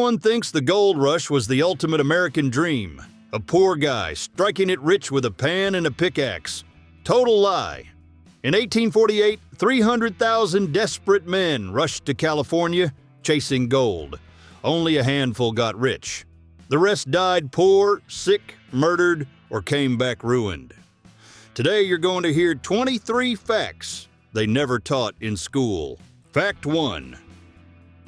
Everyone thinks the gold rush was the ultimate American dream. A poor guy striking it rich with a pan and a pickaxe. Total lie. In 1848, 300,000 desperate men rushed to California chasing gold. Only a handful got rich. The rest died poor, sick, murdered, or came back ruined. Today you're going to hear 23 facts they never taught in school. Fact 1.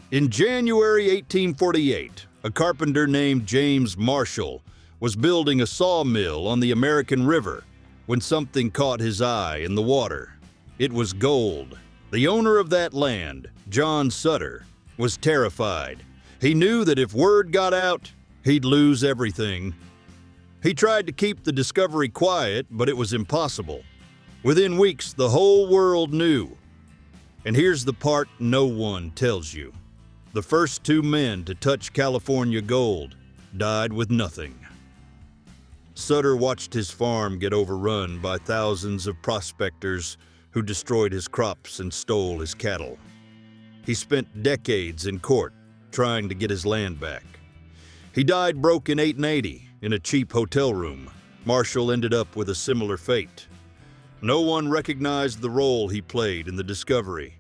In January 1848, a carpenter named James Marshall was building a sawmill on the American River when something caught his eye in the water. It was gold. The owner of that land, John Sutter, was terrified. He knew that if word got out, he'd lose everything. He tried to keep the discovery quiet, but it was impossible. Within weeks, the whole world knew. And here's the part no one tells you. The first 2 men to touch California gold died with nothing. Sutter watched his farm get overrun by thousands of prospectors who destroyed his crops and stole his cattle. He spent decades in court trying to get his land back. He died broke in 1880 in a cheap hotel room. Marshall ended up with a similar fate. No one recognized the role he played in the discovery.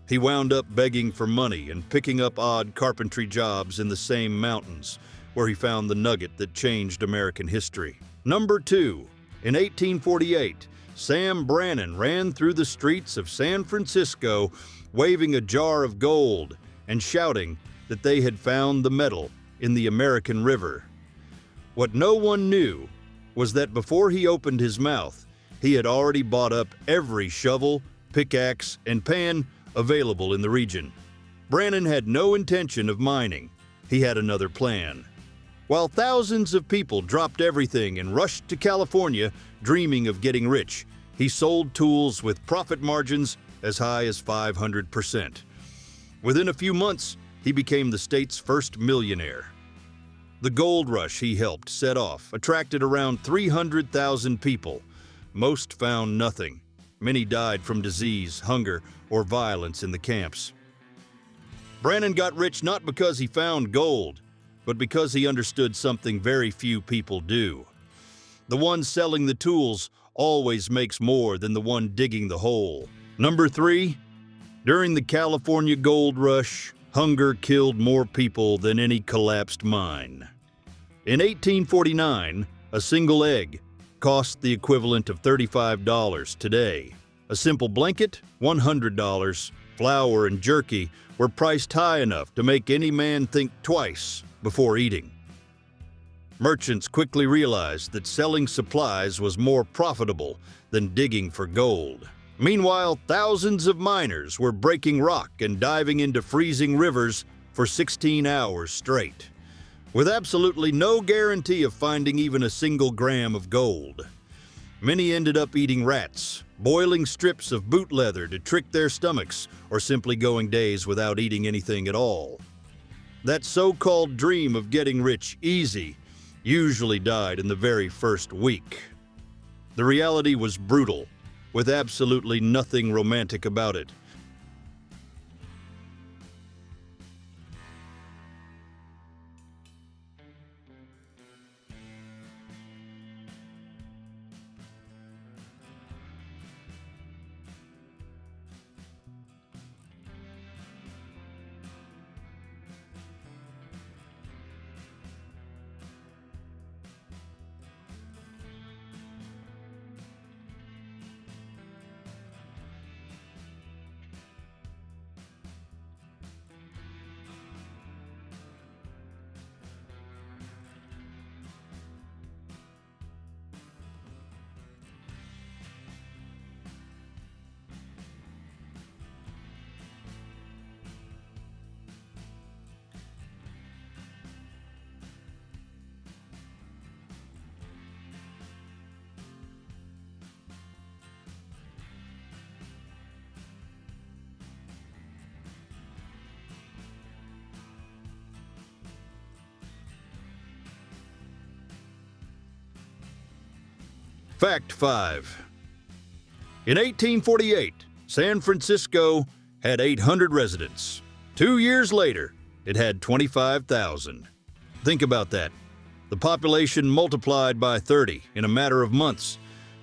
He wound up begging for money and picking up odd carpentry jobs in the same mountains where he found the nugget that changed American history. Number 2. In 1848, Sam Brannan ran through the streets of San Francisco waving a jar of gold and shouting that they had found the metal in the American River. What no one knew was that before he opened his mouth, he had already bought up every shovel, pickaxe, and pan available in the region. Brannan had no intention of mining. He had another plan. While thousands of people dropped everything and rushed to California dreaming of getting rich, he sold tools with profit margins as high as 500%. Within a few months, he became the state's first millionaire. The gold rush he helped set off attracted around 300,000 people. Most found nothing. Many died from disease, hunger, or violence in the camps. Brannan got rich not because he found gold, but because he understood something very few people do. The one selling the tools always makes more than the one digging the hole. Number 3, during the California gold rush, hunger killed more people than any collapsed mine. In 1849, a single egg cost the equivalent of $35 today. A simple blanket, $100. Flour and jerky were priced high enough to make any man think twice before eating. Merchants quickly realized that selling supplies was more profitable than digging for gold. Meanwhile, thousands of miners were breaking rock and diving into freezing rivers for 16 hours straight, with absolutely no guarantee of finding even a single gram of gold. Many ended up eating rats, boiling strips of boot leather to trick their stomachs, or simply going days without eating anything at all. That so-called dream of getting rich easy usually died in the very first week. The reality was brutal, with absolutely nothing romantic about it. Fact 5. In 1848, San Francisco had 800 residents. 2 years later, it had 25,000. Think about that. The population multiplied by 30 in a matter of months.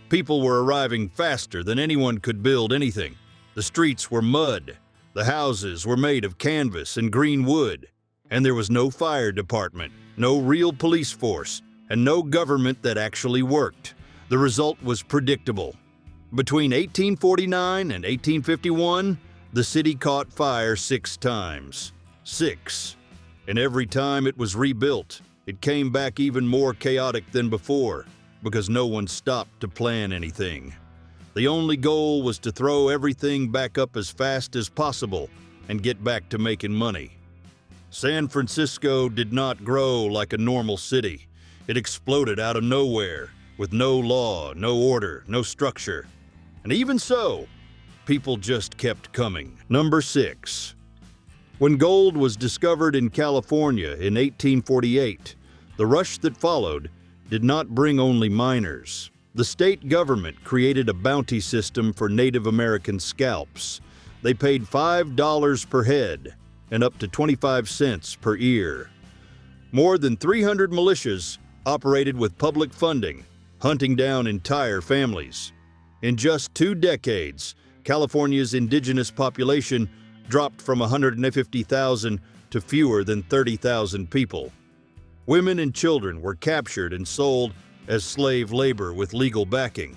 People were arriving faster than anyone could build anything. The streets were mud. The houses were made of canvas and green wood. And there was no fire department, no real police force, and no government that actually worked. The result was predictable. Between 1849 and 1851, the city caught fire 6 times. 6. And every time it was rebuilt, it came back even more chaotic than before, because no one stopped to plan anything. The only goal was to throw everything back up as fast as possible and get back to making money. San Francisco did not grow like a normal city. It exploded out of nowhere, with no law, no order, no structure. And even so, people just kept coming. Number 6. When gold was discovered in California in 1848, the rush that followed did not bring only miners. The state government created a bounty system for Native American scalps. They paid $5 per head and up to 25 cents per ear. More than 300 militias operated with public funding, hunting down entire families. In just 2 decades, California's indigenous population dropped from 150,000 to fewer than 30,000 people. Women and children were captured and sold as slave labor with legal backing.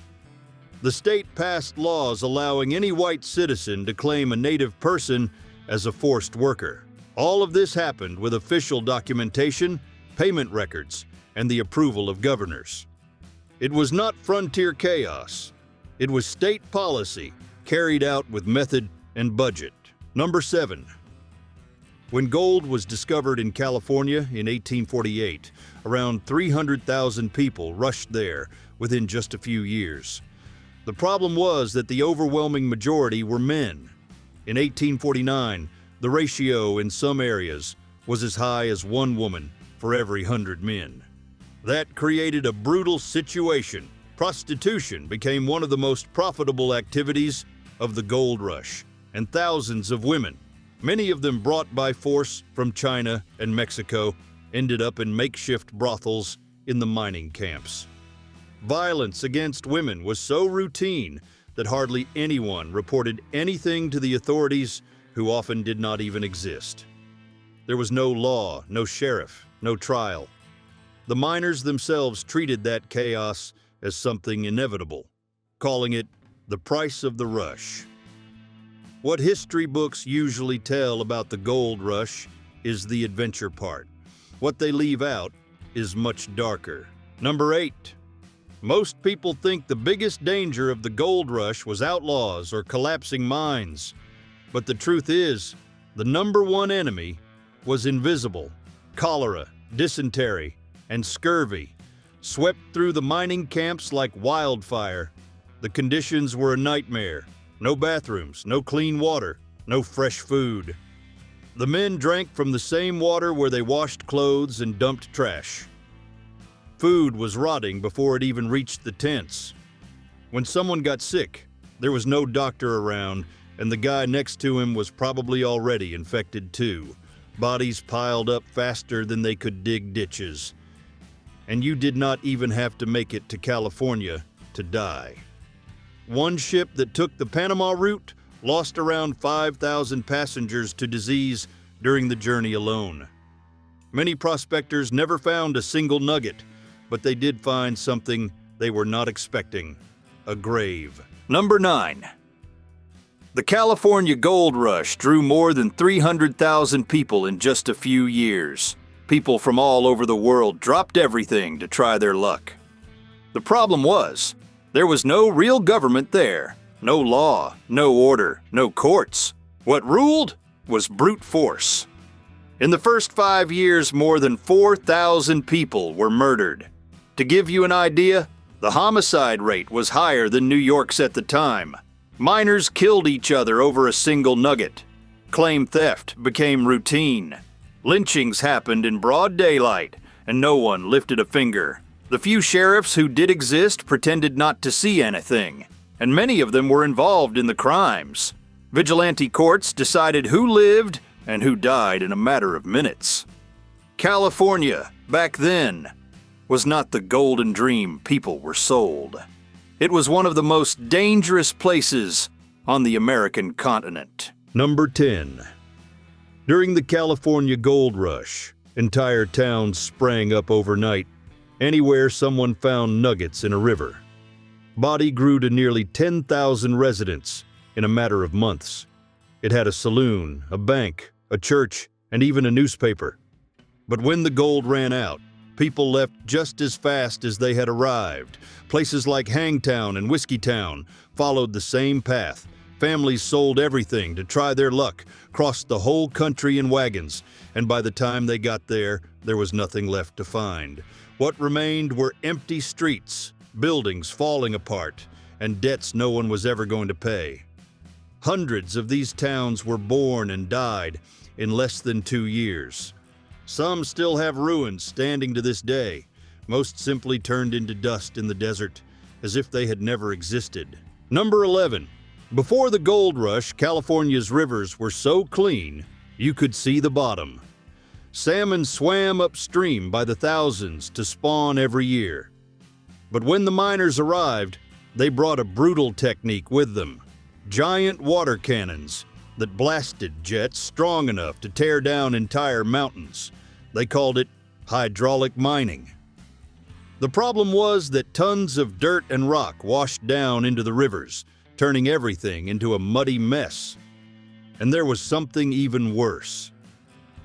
The state passed laws allowing any white citizen to claim a native person as a forced worker. All of this happened with official documentation, payment records, and the approval of governors. It was not frontier chaos. It was state policy carried out with method and budget. Number 7. When gold was discovered in California in 1848, around 300,000 people rushed there within just a few years. The problem was that the overwhelming majority were men. In 1849, the ratio in some areas was as high as 1 woman for every 100 men. That created a brutal situation. Prostitution became one of the most profitable activities of the gold rush, and thousands of women, many of them brought by force from China and Mexico, ended up in makeshift brothels in the mining camps. Violence against women was so routine that hardly anyone reported anything to the authorities, who often did not even exist. There was no law, no sheriff, no trial. The miners themselves treated that chaos as something inevitable, calling it the price of the rush. What history books usually tell about the gold rush is the adventure part. What they leave out is much darker. Number 8. Most people think the biggest danger of the gold rush was outlaws or collapsing mines. But the truth is, the number 1 enemy was invisible. Cholera, dysentery, and scurvy swept through the mining camps like wildfire. The conditions were a nightmare. No bathrooms, no clean water, no fresh food. The men drank from the same water where they washed clothes and dumped trash. Food was rotting before it even reached the tents. When someone got sick, there was no doctor around, and the guy next to him was probably already infected too. Bodies piled up faster than they could dig ditches. And you did not even have to make it to California to die. One ship that took the Panama route lost around 5,000 passengers to disease during the journey alone. Many prospectors never found a single nugget, but they did find something they were not expecting: a grave. Number 9. The California gold rush drew more than 300,000 people in just a few years. People from all over the world dropped everything to try their luck. The problem was, there was no real government there. No law, no order, no courts. What ruled was brute force. In the first 5 years, more than 4,000 people were murdered. To give you an idea, the homicide rate was higher than New York's at the time. Miners killed each other over a single nugget. Claim theft became routine. Lynchings happened in broad daylight, and no one lifted a finger. The few sheriffs who did exist pretended not to see anything, and many of them were involved in the crimes. Vigilante courts decided who lived and who died in a matter of minutes. California, back then, was not the golden dream people were sold. It was one of the most dangerous places on the American continent. Number 10. During the California Gold Rush, entire towns sprang up overnight, anywhere someone found nuggets in a river. Body grew to nearly 10,000 residents in a matter of months. It had a saloon, a bank, a church, and even a newspaper. But when the gold ran out, people left just as fast as they had arrived. Places like Hangtown and Whiskeytown followed the same path. Families sold everything to try their luck, crossed the whole country in wagons, and by the time they got there was nothing left to find. What remained were empty streets, buildings falling apart, and debts no one was ever going to pay. Hundreds of these towns were born and died in less than 2 years. Some still have ruins standing to this day, most simply turned into dust in the desert, as if they had never existed. Number 11. Before the gold rush, California's rivers were so clean, you could see the bottom. Salmon swam upstream by the thousands to spawn every year. But when the miners arrived, they brought a brutal technique with them. Giant water cannons that blasted jets strong enough to tear down entire mountains. They called it hydraulic mining. The problem was that tons of dirt and rock washed down into the rivers, turning everything into a muddy mess. And there was something even worse.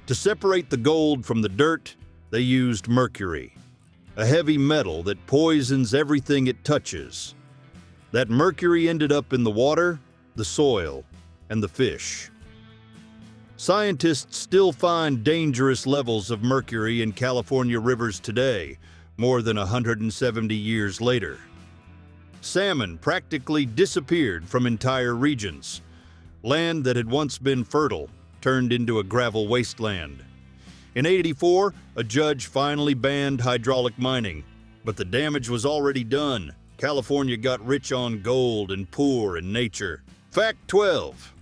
To separate the gold from the dirt, they used mercury, a heavy metal that poisons everything it touches. That mercury ended up in the water, the soil, and the fish. Scientists still find dangerous levels of mercury in California rivers today, more than 170 years later. Salmon practically disappeared from entire regions. Land that had once been fertile turned into a gravel wasteland. In 1984, a judge finally banned hydraulic mining, but the damage was already done. California got rich on gold and poor in nature. Fact 12.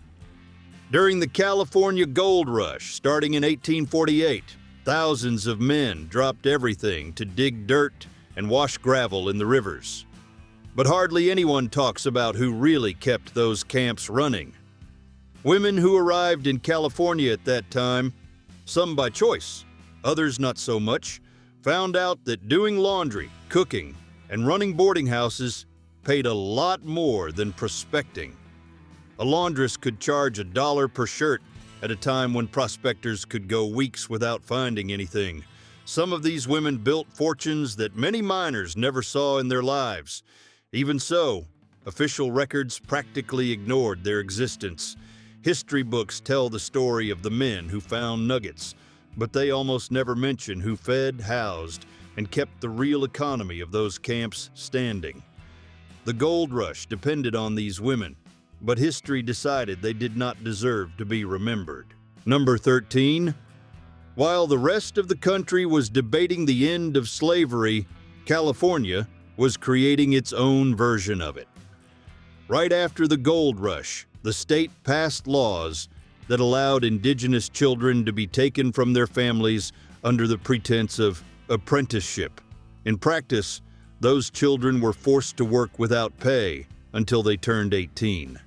During the California Gold Rush, starting in 1848, thousands of men dropped everything to dig dirt and wash gravel in the rivers. But hardly anyone talks about who really kept those camps running. Women who arrived in California at that time, some by choice, others not so much, found out that doing laundry, cooking, and running boarding houses paid a lot more than prospecting. A laundress could charge $1 per shirt at a time when prospectors could go weeks without finding anything. Some of these women built fortunes that many miners never saw in their lives. Even so, official records practically ignored their existence. History books tell the story of the men who found nuggets, but they almost never mention who fed, housed, and kept the real economy of those camps standing. The gold rush depended on these women, but history decided they did not deserve to be remembered. Number 13. While the rest of the country was debating the end of slavery, California was creating its own version of it. Right after the gold rush, the state passed laws that allowed indigenous children to be taken from their families under the pretense of apprenticeship. In practice, those children were forced to work without pay until they turned 18.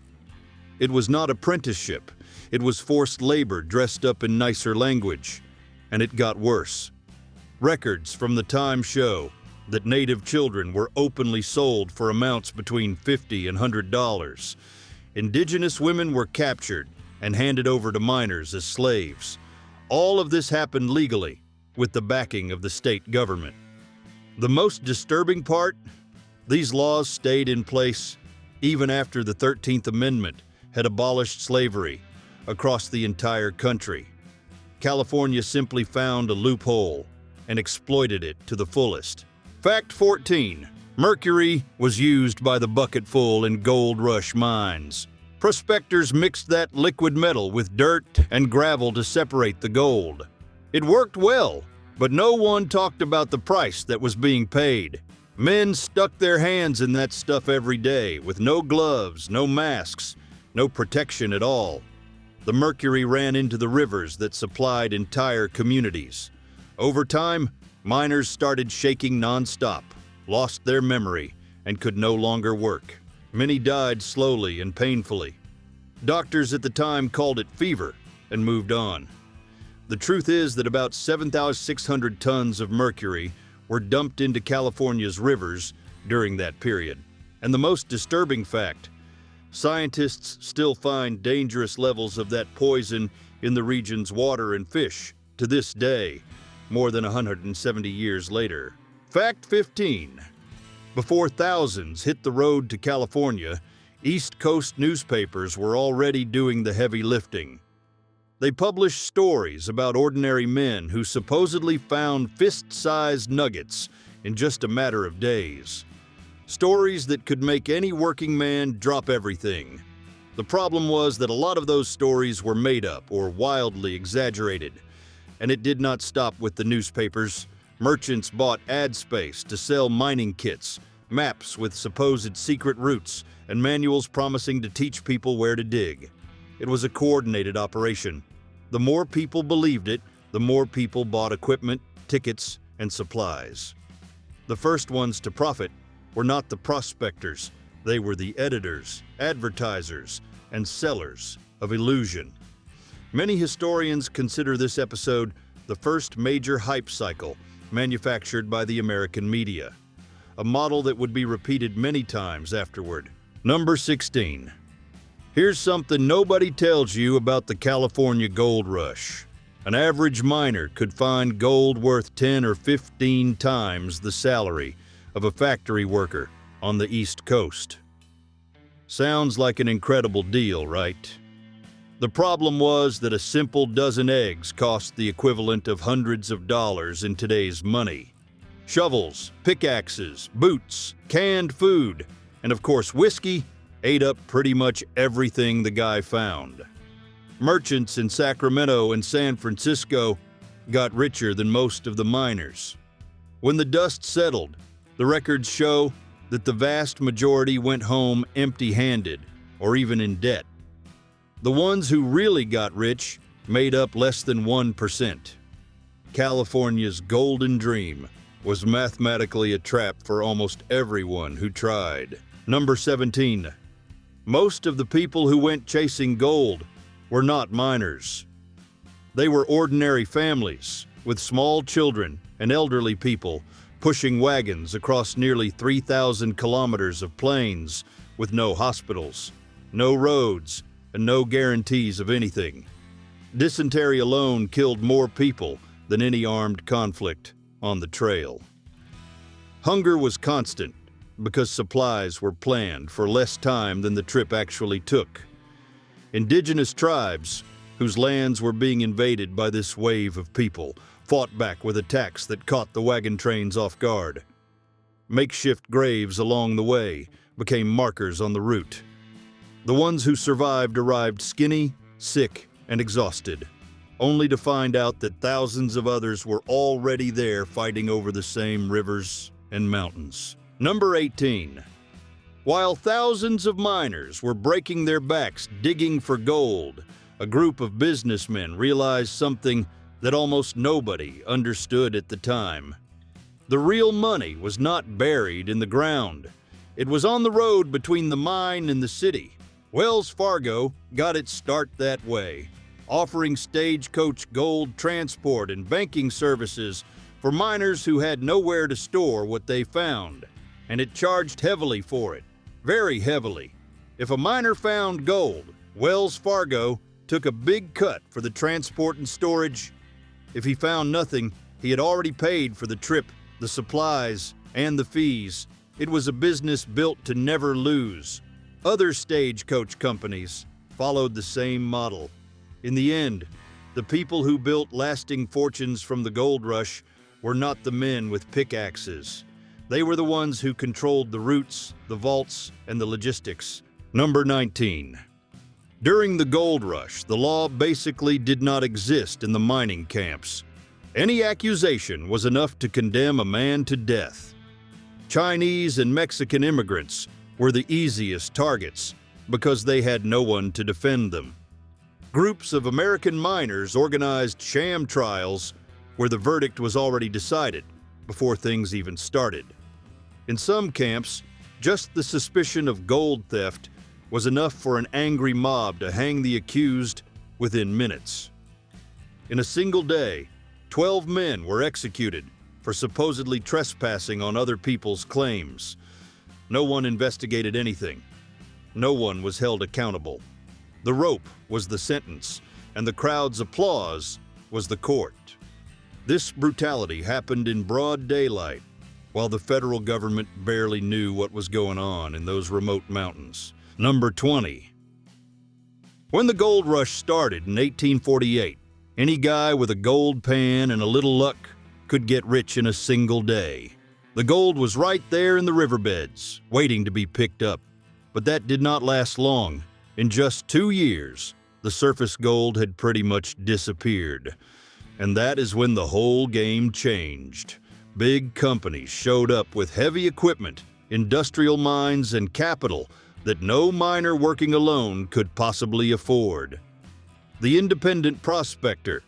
It was not apprenticeship, it was forced labor dressed up in nicer language, and it got worse. Records from the time show that Native children were openly sold for amounts between $50 and $100. Indigenous women were captured and handed over to miners as slaves. All of this happened legally, with the backing of the state government. The most disturbing part? These laws stayed in place even after the 13th Amendment had abolished slavery across the entire country. California simply found a loophole and exploited it to the fullest. Fact 14. Mercury was used by the bucketful in gold rush mines. Prospectors mixed that liquid metal with dirt and gravel to separate the gold. It worked well, but no one talked about the price that was being paid. Men stuck their hands in that stuff every day with no gloves, no masks, no protection at all. The mercury ran into the rivers that supplied entire communities. Over time, miners started shaking nonstop, lost their memory, and could no longer work. Many died slowly and painfully. Doctors at the time called it fever and moved on. The truth is that about 7,600 tons of mercury were dumped into California's rivers during that period. And the most disturbing fact, scientists still find dangerous levels of that poison in the region's water and fish to this day, more than 170 years later. Fact 15. Before thousands hit the road to California, East Coast newspapers were already doing the heavy lifting. They published stories about ordinary men who supposedly found fist-sized nuggets in just a matter of days. Stories that could make any working man drop everything. The problem was that a lot of those stories were made up or wildly exaggerated. And it did not stop with the newspapers. Merchants bought ad space to sell mining kits, maps with supposed secret routes, and manuals promising to teach people where to dig. It was a coordinated operation. The more people believed it, the more people bought equipment, tickets, and supplies. The first ones to profit were not the prospectors. They were the editors, advertisers, and sellers of illusion. Many historians consider this episode the first major hype cycle manufactured by the American media, a model that would be repeated many times afterward. Number 16. Here's something nobody tells you about the California gold rush. An average miner could find gold worth 10 or 15 times the salary of a factory worker on the East Coast. Sounds like an incredible deal, right? The problem was that a simple dozen eggs cost the equivalent of hundreds of dollars in today's money. Shovels, pickaxes, boots, canned food, and of course whiskey ate up pretty much everything the guy found. Merchants in Sacramento and San Francisco got richer than most of the miners. When the dust settled, the records show that the vast majority went home empty-handed or even in debt. The ones who really got rich made up less than 1%. California's golden dream was mathematically a trap for almost everyone who tried. Number 17. Most of the people who went chasing gold were not miners. They were ordinary families with small children and elderly people pushing wagons across nearly 3,000 kilometers of plains with no hospitals, no roads, and no guarantees of anything. Dysentery alone killed more people than any armed conflict on the trail. Hunger was constant because supplies were planned for less time than the trip actually took. Indigenous tribes, whose lands were being invaded by this wave of people, fought back with attacks that caught the wagon trains off guard. Makeshift graves along the way became markers on the route. The ones who survived arrived skinny, sick, and exhausted, only to find out that thousands of others were already there fighting over the same rivers and mountains. Number 18. While thousands of miners were breaking their backs digging for gold, a group of businessmen realized something that almost nobody understood at the time. The real money was not buried in the ground. It was on the road between the mine and the city. Wells Fargo got its start that way, offering stagecoach gold transport and banking services for miners who had nowhere to store what they found, and it charged heavily for it, very heavily. If a miner found gold, Wells Fargo took a big cut for the transport and storage. If he found nothing, he had already paid for the trip, the supplies, and the fees. It was a business built to never lose. Other stagecoach companies followed the same model. In the end, the people who built lasting fortunes from the gold rush were not the men with pickaxes. They were the ones who controlled the routes, the vaults, and the logistics. Number 19. During the gold rush, the law basically did not exist in the mining camps. Any accusation was enough to condemn a man to death. Chinese and Mexican immigrants were the easiest targets because they had no one to defend them. Groups of American miners organized sham trials where the verdict was already decided before things even started. In some camps, just the suspicion of gold theft was enough for an angry mob to hang the accused within minutes. In a single day, 12 men were executed for supposedly trespassing on other people's claims. No one investigated anything. No one was held accountable. The rope was the sentence, and the crowd's applause was the court. This brutality happened in broad daylight, while the federal government barely knew what was going on in those remote mountains. Number 20. When the gold rush started in 1848, any guy with a gold pan and a little luck could get rich in a single day. The gold was right there in the riverbeds, waiting to be picked up. But that did not last long. In just 2 years, the surface gold had pretty much disappeared. And that is when the whole game changed. Big companies showed up with heavy equipment, industrial mines, and capital that no miner working alone could possibly afford. The independent prospector,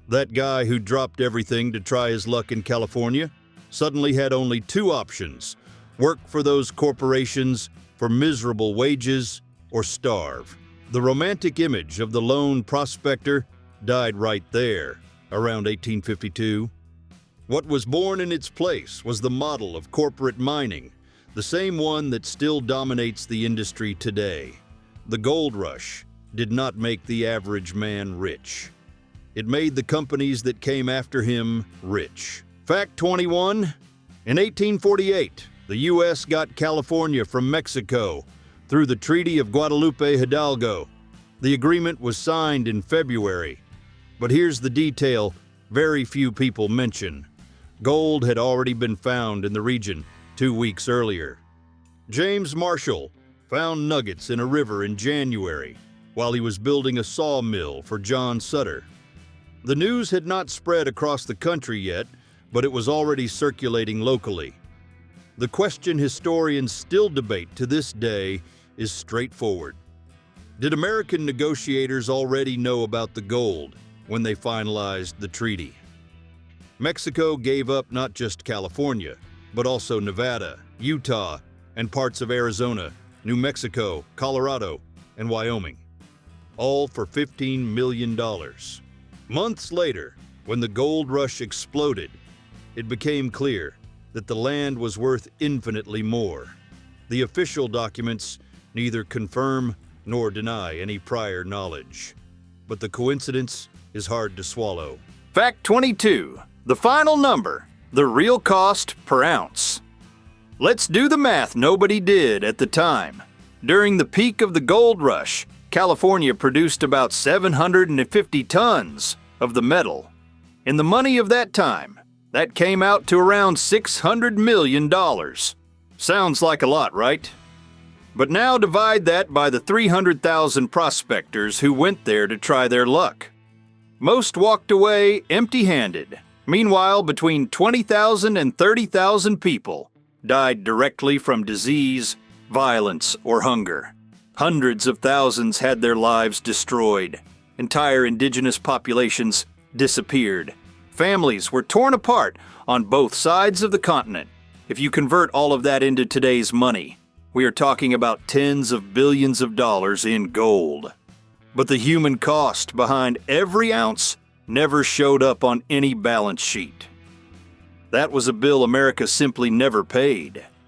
that guy who dropped everything to try his luck in California, suddenly had only two options: work for those corporations for miserable wages or starve. The romantic image of the lone prospector died right there, around 1852. What was born in its place was the model of corporate mining, the same one that still dominates the industry today. The gold rush did not make the average man rich. It made the companies that came after him rich. Fact 21. In 1848, the U.S. got California from Mexico through the Treaty of Guadalupe Hidalgo. The agreement was signed in February. But here's the detail very few people mention. Gold had already been found in the region 2 weeks earlier. James Marshall found nuggets in a river in January while he was building a sawmill for John Sutter. The news had not spread across the country yet, but it was already circulating locally. The question historians still debate to this day is straightforward. Did American negotiators already know about the gold when they finalized the treaty? Mexico gave up not just California, but also Nevada, Utah, and parts of Arizona, New Mexico, Colorado, and Wyoming, all for $15 million. Months later, when the gold rush exploded, it became clear that the land was worth infinitely more. The official documents neither confirm nor deny any prior knowledge, but the coincidence is hard to swallow. Fact 22. The final number, the real cost per ounce. Let's do the math nobody did at the time. During the peak of the gold rush, California produced about 750 tons of the metal. In the money of that time, that came out to around $600 million. Sounds like a lot, right? But now divide that by the 300,000 prospectors who went there to try their luck. Most walked away empty-handed. Meanwhile, between 20,000 and 30,000 people died directly from disease, violence, or hunger. Hundreds of thousands had their lives destroyed. Entire indigenous populations disappeared. Families were torn apart on both sides of the continent. If you convert all of that into today's money, we are talking about tens of billions of dollars in gold. But the human cost behind every ounce never showed up on any balance sheet. That was a bill America simply never paid.